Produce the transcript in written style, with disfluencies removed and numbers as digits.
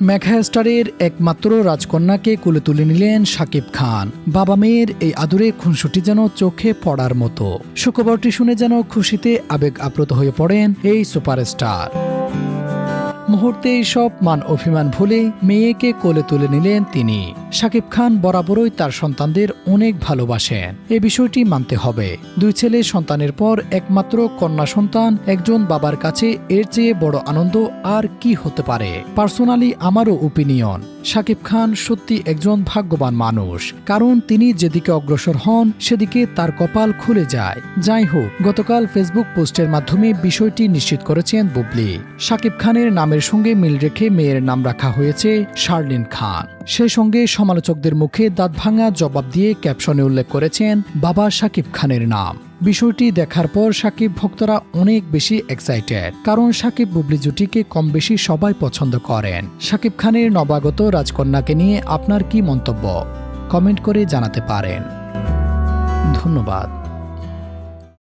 মেঘাস্টারের একমাত্র রাজকন্যাকে কোলে তুলে নিলেন শাকিব খান। বাবা মেয়ের এই আদুরে খুনসুটি যেন চোখে পড়ার মতো। সুখবরটি শুনে যেন খুশিতে আবেগ আপ্লুত হয়ে পড়েন এই সুপারস্টার। মুহূর্তে সব মান অভিমান ভুলে মেয়েকে কোলে তুলে নিলেন তিনি। শাকিব খান বরাবরই তার সন্তানদের অনেক ভালোবাসেন, এ বিষয়টি মানতে হবে। দুই ছেলে সন্তানের পর একমাত্র কন্যা সন্তান একজন বাবার কাছে এর চেয়ে বড় আনন্দ আর কি হতে পারে। পার্সোনালি আমারও ওপিনিয়ন, শাকিব খান সত্যি একজন ভাগ্যবান মানুষ, কারণ তিনি যেদিকে অগ্রসর হন সেদিকে তার কপাল খুলে যায়। যাই হোক, গতকাল ফেসবুক পোস্টের মাধ্যমে বিষয়টি নিশ্চিত করেছেন বুবলি। শাকিব খানের নামের সঙ্গে মিল রেখে মেয়ের নাম রাখা হয়েছে শার্লিন খান। সেই সঙ্গে সমালোচকদের মুখে দাঁতভাঙা জবাব দিয়ে ক্যাপশনে উল্লেখ করেছেন বাবা শাকিব খানের নাম। বিষয়টি দেখার পর শাকিব ভক্তরা অনেক বেশি এক্সাইটেড, কারণ শাকিব বুবলি জুটিকে কম বেশি সবাই পছন্দ করেন। শাকিব খানের নবাগত রাজকন্যাকে নিয়ে আপনার কি মন্তব্য? কমেন্ট করে জানাতে পারেন। ধন্যবাদ।